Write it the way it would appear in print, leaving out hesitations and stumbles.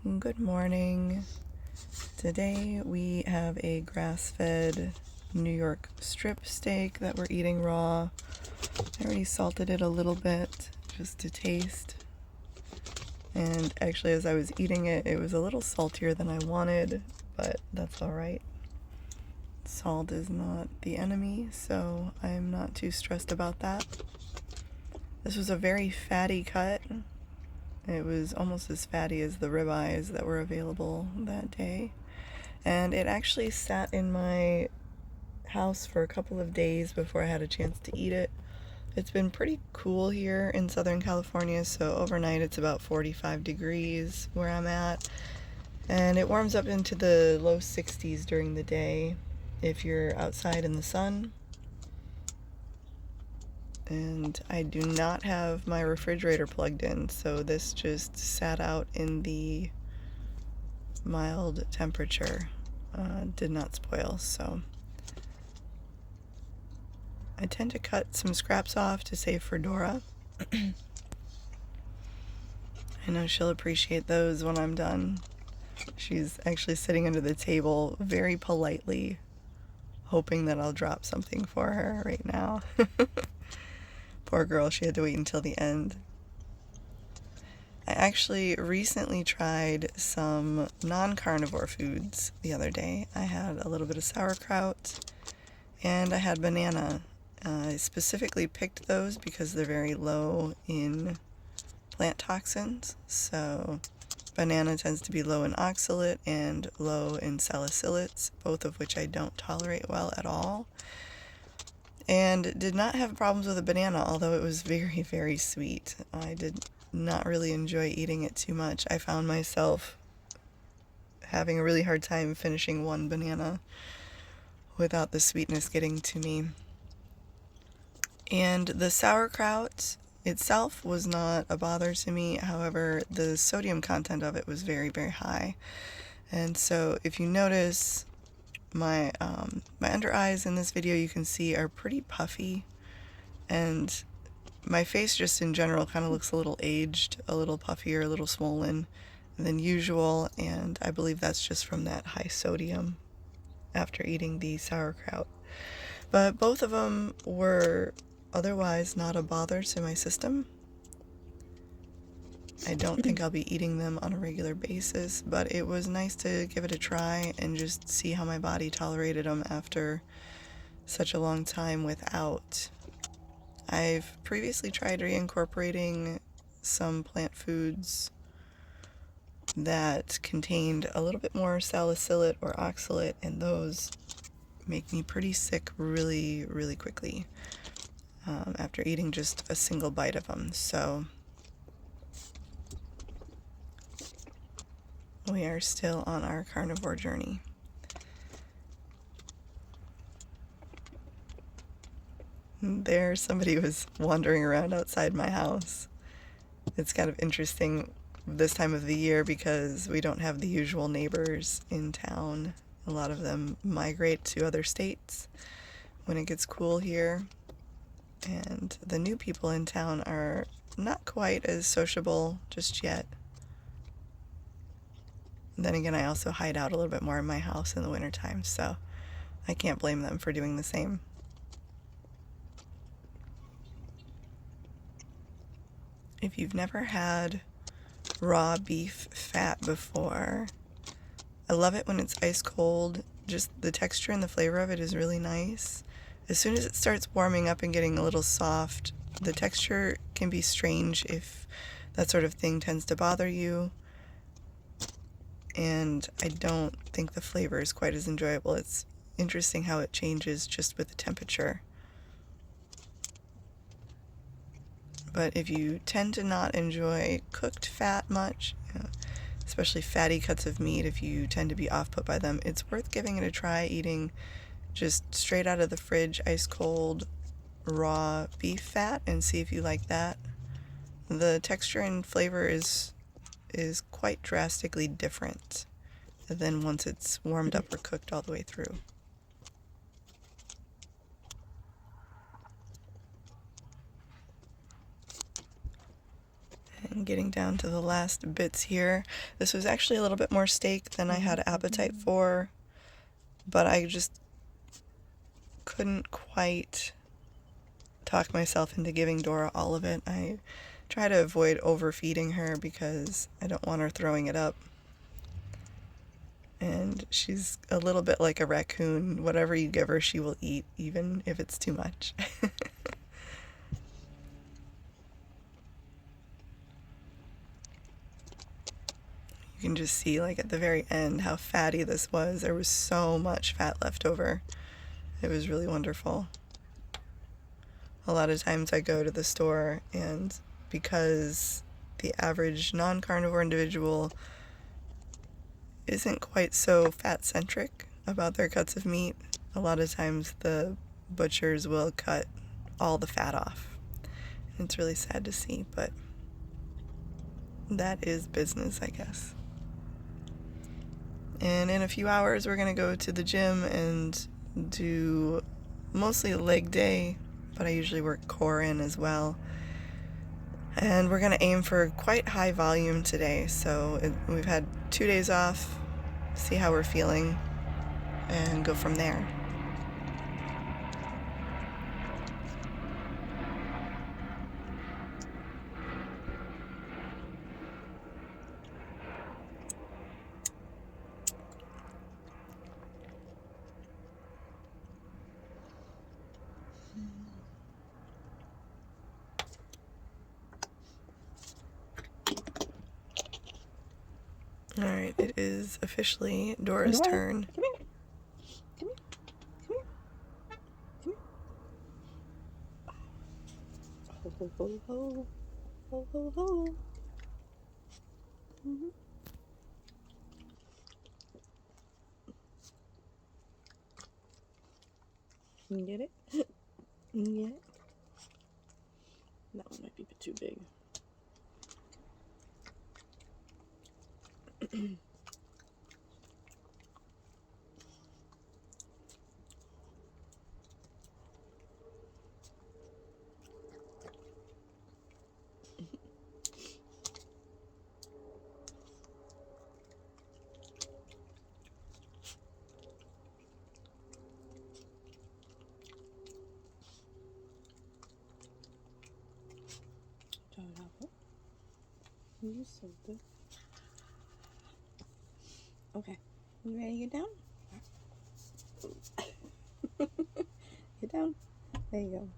Good morning. Today we have a grass-fed New York strip steak that we're eating raw. I already salted it a little bit just to taste. And actually, as I was eating it, it was a little saltier than I wanted, but that's alright. Salt is not the enemy, so I'm not too stressed about that. This was a very fatty cut. It was almost as fatty as the ribeyes that were available that day. And it actually sat in my house for a couple of days before I had a chance to eat it. It's been pretty cool here in Southern California, so overnight it's about 45 degrees where I'm at. And it warms up into the low 60s during the day if you're outside in the sun. And I do not have my refrigerator plugged in, so this just sat out in the mild temperature. Did not spoil, so I tend to cut some scraps off to save for Dora. I know she'll appreciate those when I'm done. She's actually sitting under the table very politely, hoping that I'll drop something for her right now. Poor girl, she had to wait until the end. I actually recently tried some non-carnivore foods the other day. I had a little bit of sauerkraut and I had banana. I specifically picked those because they're very low in plant toxins. So banana tends to be low in oxalate and low in salicylates, both of which I don't tolerate well at all. And did not have problems with a banana, although it was very, very sweet. I did not really enjoy eating it too much. I found myself having a really hard time finishing one banana without the sweetness getting to me. And the sauerkraut itself was not a bother to me. However, the sodium content of it was very, very high. And so if you notice, my under eyes in this video, you can see, are pretty puffy, and my face just in general kind of looks a little aged, a little puffier, a little swollen than usual, and I believe that's just from that high sodium after eating the sauerkraut. But both of them were otherwise not a bother to my system. I don't think I'll be eating them on a regular basis, but it was nice to give it a try and just see how my body tolerated them after such a long time without. I've previously tried reincorporating some plant foods that contained a little bit more salicylate or oxalate, and those make me pretty sick really, really quickly after eating just a single bite of them. So we are still on our carnivore journey. There, somebody was wandering around outside my house. It's kind of interesting this time of the year because we don't have the usual neighbors in town. A lot of them migrate to other states when it gets cool here. And the new people in town are not quite as sociable just yet. Then again, I also hide out a little bit more in my house in the wintertime, so I can't blame them for doing the same. If you've never had raw beef fat before, I love it when it's ice cold. Just the texture and the flavor of it is really nice. As soon as it starts warming up and getting a little soft, the texture can be strange if that sort of thing tends to bother you. And I don't think the flavor is quite as enjoyable. It's interesting how it changes just with the temperature. But if you tend to not enjoy cooked fat much, especially fatty cuts of meat, if you tend to be off-put by them, it's worth giving it a try eating just straight out of the fridge, ice cold, raw beef fat, and see if you like that. The texture and flavor is quite drastically different than once it's warmed up or cooked all the way through. I'm getting down to the last bits here. This was actually a little bit more steak than I had appetite for, but I just couldn't quite talk myself into giving Dora all of it. I try to avoid overfeeding her because I don't want her throwing it up. And she's a little bit like a raccoon. Whatever you give her, she will eat, even if it's too much. You can just see, like, at the very end how fatty this was. There was so much fat left over. It was really wonderful. A lot of times I go to the store, and because the average non-carnivore individual isn't quite so fat-centric about their cuts of meat, a lot of times the butchers will cut all the fat off. It's really sad to see, but that is business, I guess. And in a few hours, we're going to go to the gym and do mostly leg day, but I usually work core in as well. And we're going to aim for quite high volume today. So we've had 2 days off, see how we're feeling, and go from there. Alright, it is officially Dora's turn. Come here. Come here. Come here. Come here. Ho, ho, ho, ho. Ho, ho, ho. Mm-hmm. You get it? You get it? That one might be a bit too big. You're so good. Okay. You ready to get down? Get down. There you go.